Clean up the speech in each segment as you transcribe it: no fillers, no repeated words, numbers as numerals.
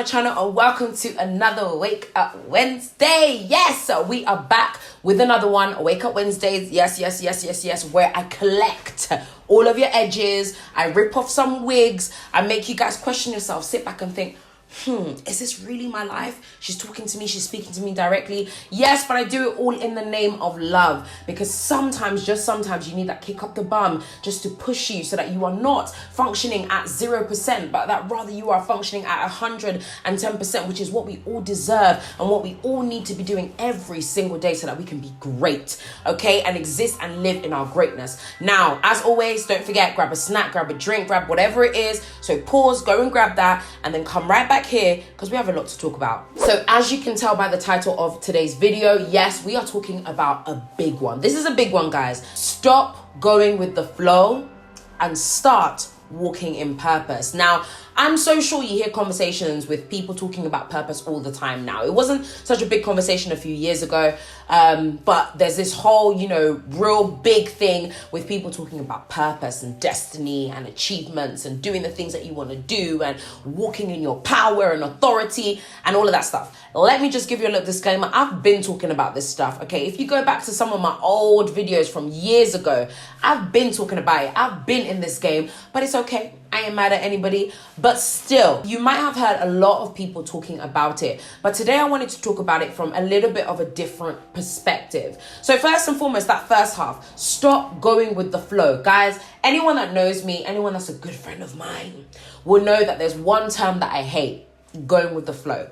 channel and welcome to another Wake Up Wednesday. Yes, we are back with another one, Wake Up Wednesdays. Yes, where I collect all of your edges, I rip off some wigs, I make you guys question yourself, sit back and think, is this really my life? She's talking to me, she's speaking to me directly. Yes, but I do it all in the name of love, because sometimes, just sometimes, you need that kick up the bum just to push you so that you are not functioning at 0%, but that rather you are functioning at 110%, which is what we all deserve and what we all need to be doing every single day so that we can be great, okay, and exist and live in our greatness. Now, as always, don't forget, grab a snack, grab a drink, grab whatever it is. So pause, go and grab that, and then come right back here because we have a lot to talk about. So as you can tell by the title of today's video, yes, we are talking about a big one. This is a big one, guys. Stop going with the flow and start walking in purpose. Now, I'm so sure you hear conversations with people talking about purpose all the time now. It wasn't such a big conversation a few years ago, but there's this whole, real big thing with people talking about purpose and destiny and achievements and doing the things that you want to do and walking in your power and authority and all of that stuff. Let me just give you a little disclaimer. I've been talking about this stuff, okay? If you go back to some of my old videos from years ago, I've been talking about it. I've been in this game, but it's okay. I ain't mad at anybody, but still, you might have heard a lot of people talking about it. But today I wanted to talk about it from a little bit of a different perspective. So first and foremost, that first half, stop going with the flow. Guys, anyone that knows me, anyone that's a good friend of mine, will know that there's one term that I hate: going with the flow.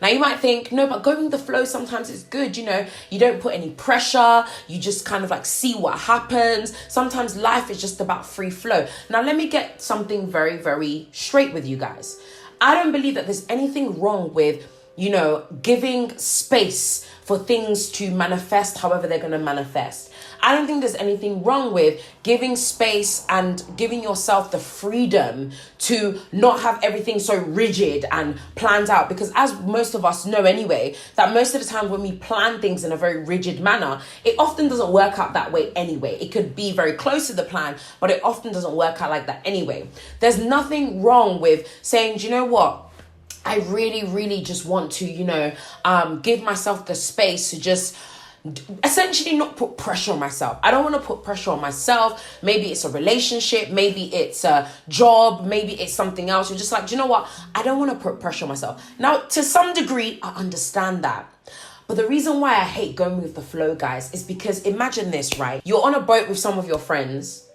Now you might think, no, but going with the flow sometimes is good. You don't put any pressure. You just kind of like see what happens. Sometimes life is just about free flow. Now let me get something very, very straight with you guys. I don't believe that there's anything wrong with, giving space for things to manifest however they're going to manifest. I don't think there's anything wrong with giving space and giving yourself the freedom to not have everything so rigid and planned out. Because as most of us know anyway, that most of the time when we plan things in a very rigid manner, it often doesn't work out that way anyway. It could be very close to the plan, but it often doesn't work out like that anyway. There's nothing wrong with saying, do you know what? I really just want to, give myself the space to just essentially not put pressure on myself. I don't want to put pressure on myself. Maybe it's a relationship, maybe it's a job, maybe it's something else. You're just like, do you know what? I don't want to put pressure on myself. Now, to some degree, I understand that. But the reason why I hate going with the flow, guys, is because imagine this, right? You're on a boat with some of your friends,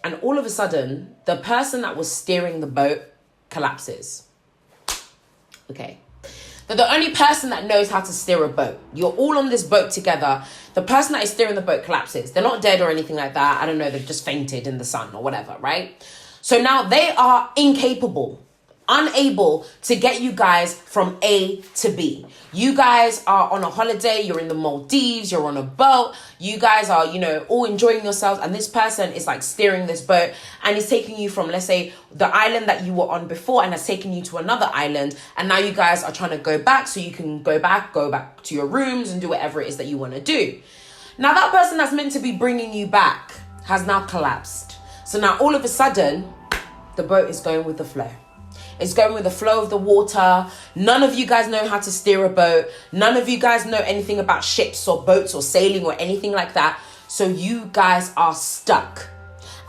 and all of a sudden, the person that was steering the boat collapses. Okay. They're the only person that knows how to steer a boat. You're all on this boat together. The person that is steering the boat collapses. They're not dead or anything like that. I don't know. They've just fainted in the sun or whatever, right? So now they are incapable, unable to get you guys from A to B. You guys are on a holiday, you're in the Maldives, you're on a boat, you guys are, all enjoying yourselves, and this person is like steering this boat and is taking you from, let's say, the island that you were on before and has taken you to another island, and now you guys are trying to go back so you can go back to your rooms and do whatever it is that you want to do. Now that person that's meant to be bringing you back has now collapsed. So now all of a sudden, the boat is going with the flow. It's going with the flow of the water. None of you guys know how to steer a boat. None of you guys know anything about ships or boats or sailing or anything like that. So you guys are stuck.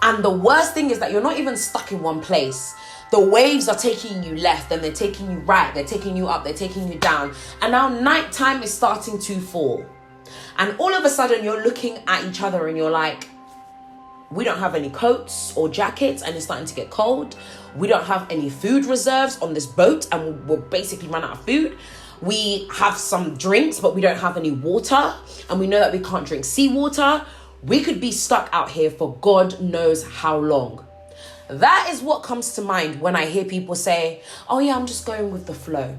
And the worst thing is that you're not even stuck in one place. The waves are taking you left, then they're taking you right, they're taking you up, they're taking you down. And now nighttime is starting to fall. And all of a sudden you're looking at each other and you're like, we don't have any coats or jackets and it's starting to get cold. We don't have any food reserves on this boat and we'll basically run out of food. We have some drinks, but we don't have any water. And we know that we can't drink seawater. We could be stuck out here for God knows how long. That is what comes to mind when I hear people say, oh yeah, I'm just going with the flow.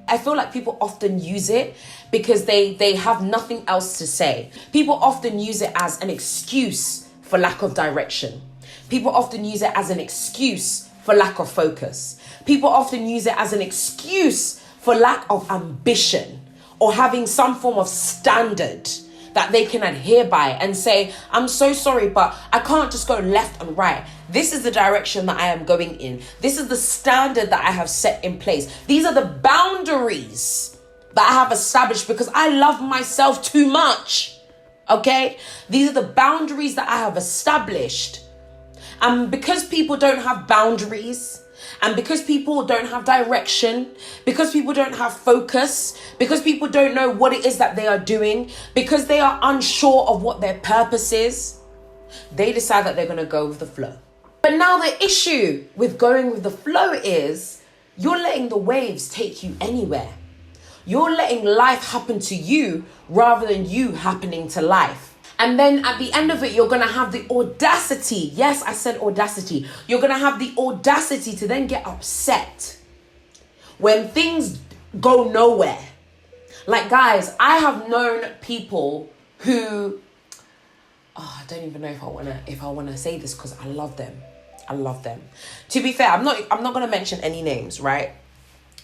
I feel like people often use it because they have nothing else to say. People often use it as an excuse for lack of direction. People often use it as an excuse for lack of focus. People often use it as an excuse for lack of ambition or having some form of standard that they can adhere by and say, I'm so sorry, but I can't just go left and right. This is the direction that I am going in. This is the standard that I have set in place. These are the boundaries that I have established because I love myself too much. Okay? These are the boundaries that I have established. And because people don't have boundaries, and because people don't have direction, because people don't have focus, because people don't know what it is that they are doing, because they are unsure of what their purpose is, they decide that they're going to go with the flow. But now the issue with going with the flow is you're letting the waves take you anywhere. You're letting life happen to you rather than you happening to life. And then at the end of it, you're going to have the audacity. Yes, I said audacity. You're going to have the audacity to then get upset when things go nowhere. Like, guys, I have known people who, I don't even know if I want to say this because I love them. I love them. To be fair, I'm not going to mention any names, right?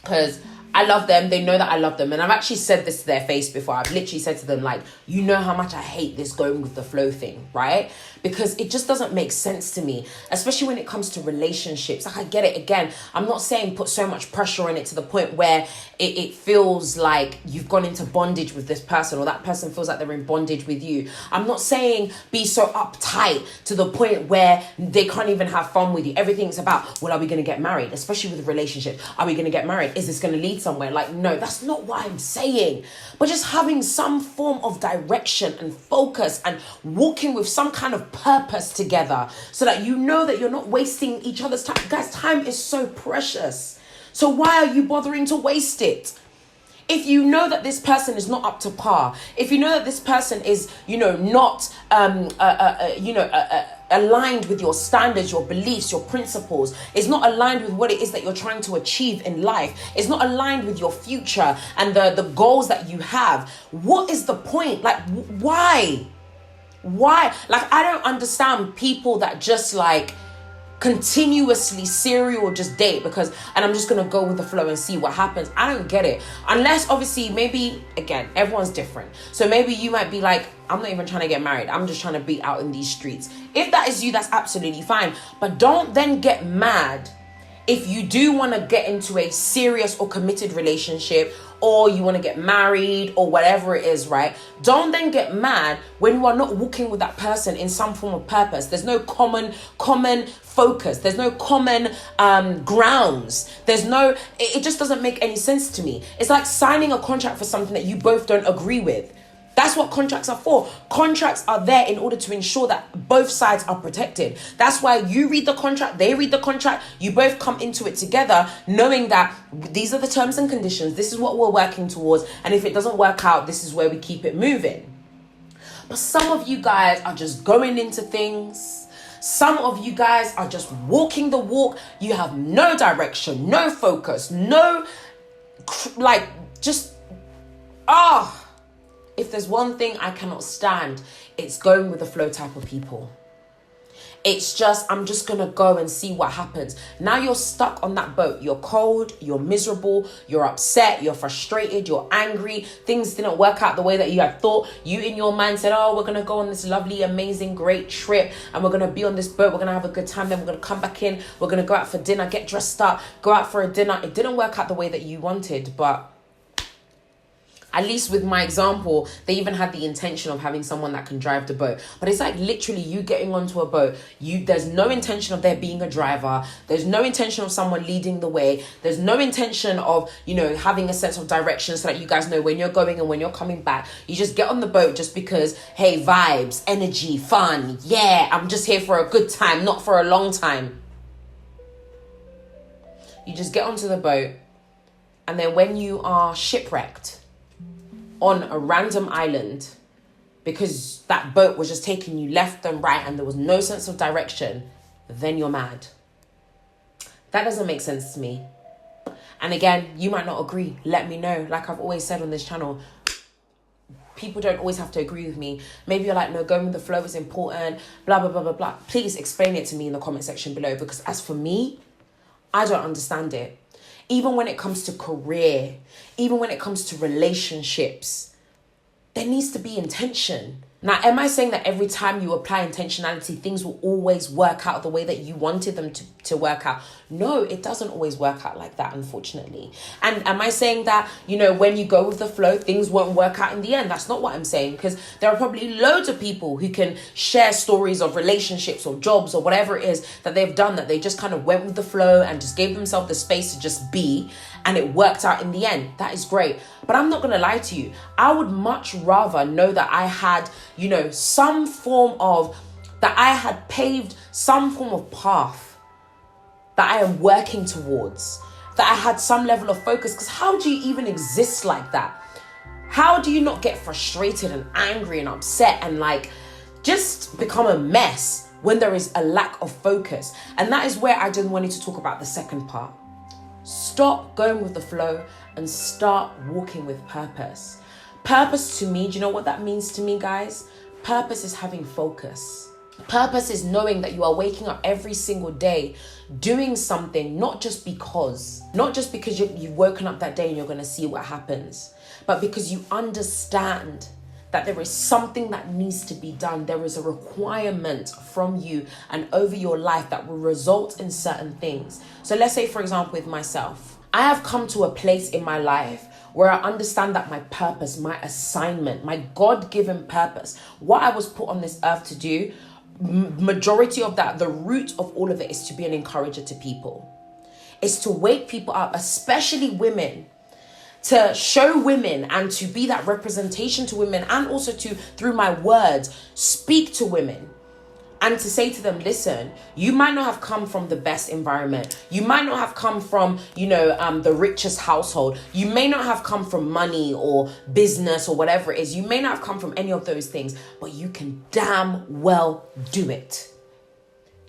Because I love them. They know that I love them. And I've actually said this to their face before. I've literally said to them, like, you know how much I hate this going with the flow thing, right? Because it just doesn't make sense to me, especially when it comes to relationships. Like, I get it. Again, I'm not saying put so much pressure on it to the point where it feels like you've gone into bondage with this person or that person feels like they're in bondage with you. I'm not saying be so uptight to the point where they can't even have fun with you. Everything's about, well, are we going to get married? Especially with a relationship. Are we going to get married? Is this going to lead somewhere? Like, no, that's not what I'm saying. But just having some form of direction and focus and walking with some kind of purpose together so that you know that you're not wasting each other's time. Guys, time is so precious. So why are you bothering to waste it? If you know that this person is not up to par, if you know that this person is, not, aligned with your standards, your beliefs, your principles, is not aligned with what it is that you're trying to achieve in life, is not aligned with your future and the goals that you have, what is the point? Like, why? Like, I don't understand people that just like continuously serial just date and I'm just gonna go with the flow and see what happens. I don't get it. Unless obviously maybe, again, everyone's different. So maybe you might be like, I'm not even trying to get married. I'm just trying to be out in these streets. If that is you, that's absolutely fine. But don't then get mad if you do want to get into a serious or committed relationship, or you want to get married or whatever it is, right? Don't then get mad when you are not walking with that person in some form of purpose. There's no common focus. There's no common grounds. It just doesn't make any sense to me. It's like signing a contract for something that you both don't agree with. That's what contracts are for. Contracts are there in order to ensure that both sides are protected. That's why you read the contract, they read the contract, you both come into it together knowing that these are the terms and conditions, this is what we're working towards, and if it doesn't work out, this is where we keep it moving. But some of you guys are just going into things. Some of you guys are just walking the walk. You have no direction, no focus, if there's one thing I cannot stand, it's going with the flow type of people. It's just, I'm just going to go and see what happens. Now you're stuck on that boat. You're cold, you're miserable, you're upset, you're frustrated, you're angry. Things didn't work out the way that you had thought. You in your mind said, we're going to go on this lovely, amazing, great trip. And we're going to be on this boat. We're going to have a good time. Then we're going to come back in. We're going to go out for dinner, get dressed up, go out for a dinner. It didn't work out the way that you wanted, but at least with my example, they even had the intention of having someone that can drive the boat. But it's like literally you getting onto a boat. There's no intention of there being a driver. There's no intention of someone leading the way. There's no intention of, having a sense of direction so that you guys know when you're going and when you're coming back. You just get on the boat just because, hey, vibes, energy, fun. Yeah, I'm just here for a good time, not for a long time. You just get onto the boat. And then when you are shipwrecked on a random island because that boat was just taking you left and right and there was no sense of direction, then you're mad. That doesn't make sense to me. And again, you might not agree. Let me know. Like I've always said on this channel, people don't always have to agree with me. Maybe you're like, no, going with the flow is important, blah, blah, blah, blah, blah. Please explain it to me in the comment section below, because as for me, I don't understand it. Even when it comes to career, even when it comes to relationships, there needs to be intention. Now, am I saying that every time you apply intentionality, things will always work out the way that you wanted them to work out? No, it doesn't always work out like that, unfortunately. And am I saying that, when you go with the flow, things won't work out in the end? That's not what I'm saying, because there are probably loads of people who can share stories of relationships or jobs or whatever it is that they've done, that they just kind of went with the flow and just gave themselves the space to just be, and it worked out in the end. That is great. But I'm not going to lie to you. I would much rather know that I had, some form of, that I had paved some form of path that I am working towards, that I had some level of focus. Because how do you even exist like that? How do you not get frustrated and angry and upset and just become a mess when there is a lack of focus? And that is where I just wanted to talk about the second part. Stop going with the flow and start walking with purpose. Purpose to me, do you know what that means to me, guys? Purpose is having focus. Purpose is knowing that you are waking up every single day doing something, not just because you've woken up that day and you're going to see what happens, but because you understand that there is something that needs to be done. There is a requirement from you and over your life that will result in certain things. So let's say, for example, with myself, I have come to a place in my life where I understand that my purpose, my assignment, my God-given purpose, what I was put on this earth to do, majority of that, the root of all of it is to be an encourager to people. It's to wake people up, especially women, to show women and to be that representation to women, and also to, through my words, speak to women and to say to them, listen, you might not have come from the best environment. You might not have come from, the richest household. You may not have come from money or business or whatever it is. You may not have come from any of those things, but you can damn well do it.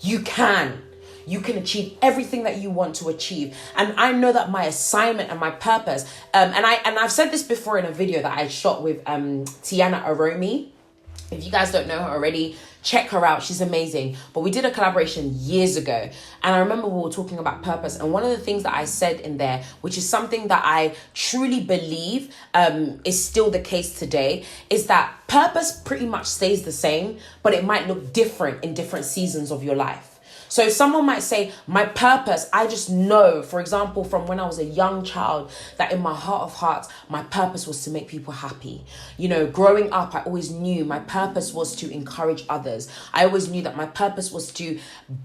You can achieve everything that you want to achieve. And I know that my assignment and my purpose, and I've said this before in a video that I shot with Tiana Aromi. If you guys don't know her already, check her out. She's amazing. But we did a collaboration years ago. And I remember we were talking about purpose. And one of the things that I said in there, which is something that I truly believe is still the case today, is that purpose pretty much stays the same, but it might look different in different seasons of your life. So someone might say, my purpose, I just know, for example, from when I was a young child, that in my heart of hearts, my purpose was to make people happy. Growing up, I always knew my purpose was to encourage others. I always knew that my purpose was to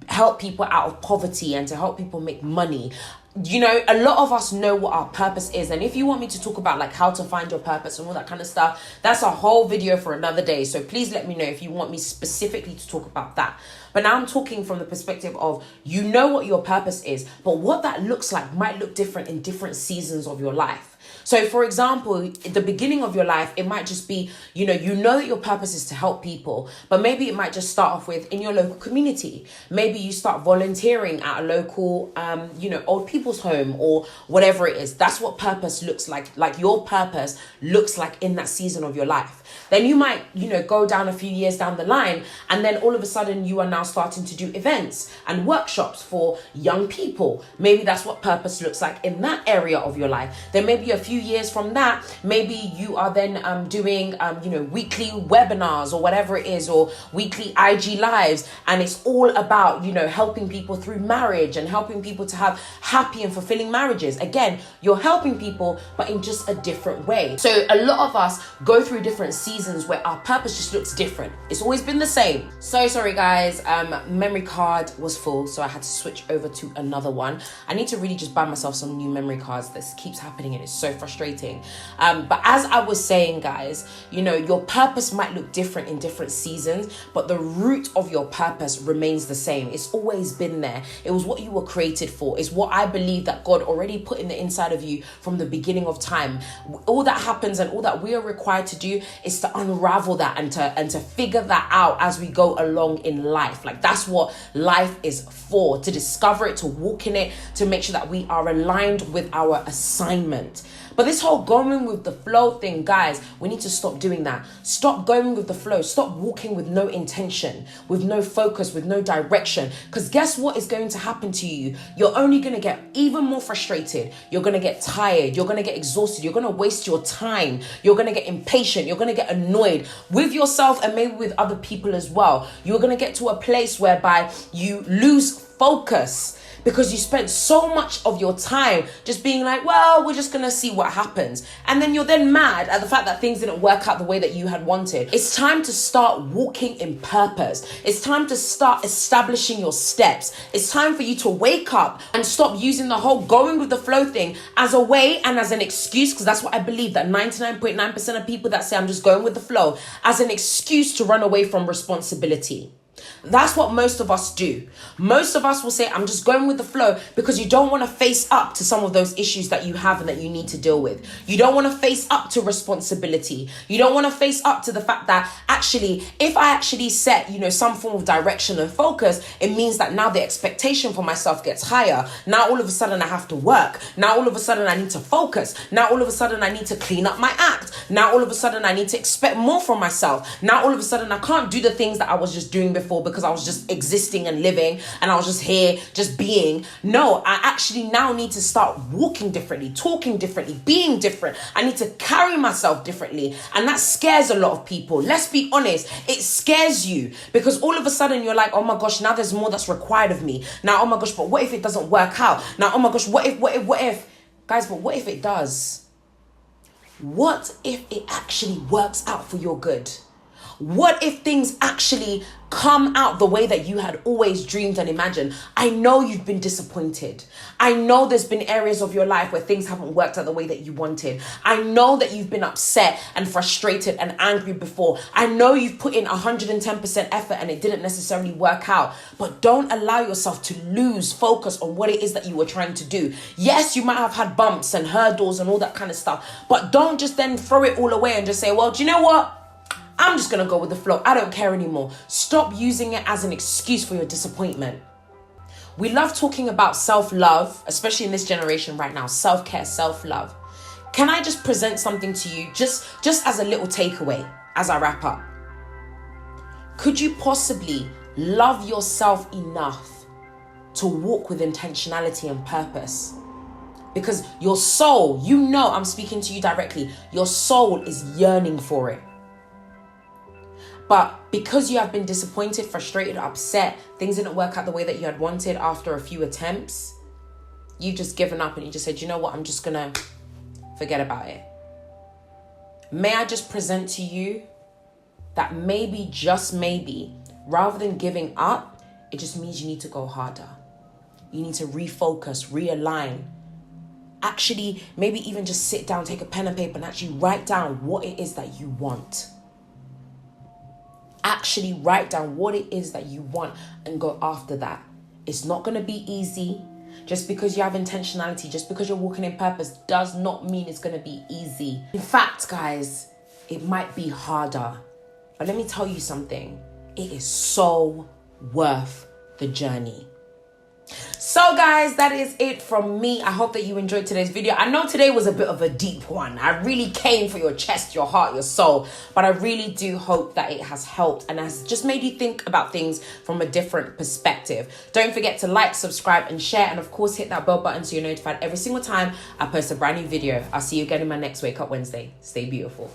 help people out of poverty and to help people make money. A lot of us know what our purpose is. And if you want me to talk about how to find your purpose and all that kind of stuff, that's a whole video for another day. So please let me know if you want me specifically to talk about that. But now I'm talking from the perspective of, what your purpose is, but what that looks like might look different in different seasons of your life. So for example, at the beginning of your life, it might just be, that your purpose is to help people, but maybe it might just start off with in your local community. Maybe you start volunteering at a local, old people's home or whatever it is. That's what purpose looks like your purpose looks like in that season of your life. Then you might, go down a few years down the line, and then all of a sudden you are now starting to do events and workshops for young people. Maybe that's what purpose looks like in that area of your life. Then maybe a few years from that, maybe you are then doing, weekly webinars or whatever it is, or weekly IG lives. And it's all about, helping people through marriage and helping people to have happy and fulfilling marriages. Again, you're helping people, but in just a different way. So a lot of us go through different seasons where our purpose just looks different. It's always been the same. So sorry guys, memory card was full, so I had to switch over to another one. I need to really just buy myself some new memory cards. This keeps happening and it's so frustrating. But as I was saying, guys, your purpose might look different in different seasons, but the root of your purpose remains the same. It's always been there. It was what you were created for. It's what I believe that God already put in the inside of you from the beginning of time. All that happens and all that we are required to do is to unravel that and to figure that out as we go along in life. That's what life is for, to discover it, to walk in it, to make sure that we are aligned with our assignment. But this whole going with the flow thing, guys, we need to stop doing that. Stop going with the flow. Stop walking with no intention, with no focus, with no direction. Because guess what is going to happen to you? You're only going to get even more frustrated. You're going to get tired. You're going to get exhausted. You're going to waste your time. You're going to get impatient. You're going to get annoyed with yourself and maybe with other people as well. You're going to get to a place whereby you lose focus, because you spent so much of your time just being like, well, we're just gonna see what happens. And then you're then mad at the fact that things didn't work out the way that you had wanted. It's time to start walking in purpose. It's time to start establishing your steps. It's time for you to wake up and stop using the whole going with the flow thing as a way and as an excuse, because that's what I believe, that 99.9% of people that say I'm just going with the flow, as an excuse to run away from responsibility. That's what most of us do. Most of us will say, I'm just going with the flow, because you don't want to face up to some of those issues that you have and that you need to deal with. You don't want to face up to responsibility. You don't want to face up to the fact that actually, if I actually set, some form of direction and focus, it means that now the expectation for myself gets higher. Now all of a sudden I have to work. Now all of a sudden I need to focus. Now all of a sudden I need to clean up my act. Now all of a sudden I need to expect more from myself. Now all of a sudden I can't do the things that I was just doing before because I was just existing and living and I was just here, just being. No, I actually now need to start walking differently, talking differently, being different. I need to carry myself differently. And that scares a lot of people. Let's be honest. It scares you because all of a sudden you're like, oh my gosh, now there's more that's required of me. Now, oh my gosh, but what if it doesn't work out? Now, oh my gosh, what if? Guys, but what if it does? What if it actually works out for your good? What if things actually come out the way that you had always dreamed and imagined? I know you've been disappointed. I know there's been areas of your life where things haven't worked out the way that you wanted. I know that you've been upset and frustrated and angry before. I know you've put in 110% effort and it didn't necessarily work out. But don't allow yourself to lose focus on what it is that you were trying to do. Yes, you might have had bumps and hurdles and all that kind of stuff, but don't just then throw it all away and just say, well, do you know what? I'm just going to go with the flow. I don't care anymore. Stop using it as an excuse for your disappointment. We love talking about self-love, especially in this generation right now. Self-care, self-love. Can I just present something to you just as a little takeaway as I wrap up? Could you possibly love yourself enough to walk with intentionality and purpose? Because your soul, I'm speaking to you directly, your soul is yearning for it. But because you have been disappointed, frustrated, upset, things didn't work out the way that you had wanted after a few attempts, you've just given up and you just said, you know what, I'm just going to forget about it. May I just present to you that maybe, just maybe, rather than giving up, it just means you need to go harder. You need to refocus, realign. Actually, maybe even just sit down, take a pen and paper and actually write down what it is that you want. Actually write down what it is that you want and go after that. It's not going to be easy. Just because you have intentionality, just because you're walking in purpose does not mean it's going to be easy. In fact, guys, it might be harder. But let me tell you something. It is so worth the journey. So guys, that is it from me. I hope that you enjoyed today's video. I know today was a bit of a deep one. I really came for your chest, your heart, your soul. But I really do hope that it has helped and has just made you think about things from a different perspective. Don't forget to like, subscribe and share. And of course, hit that bell button so you're notified every single time I post a brand new video. I'll see you again in my next Wake Up Wednesday. Stay beautiful.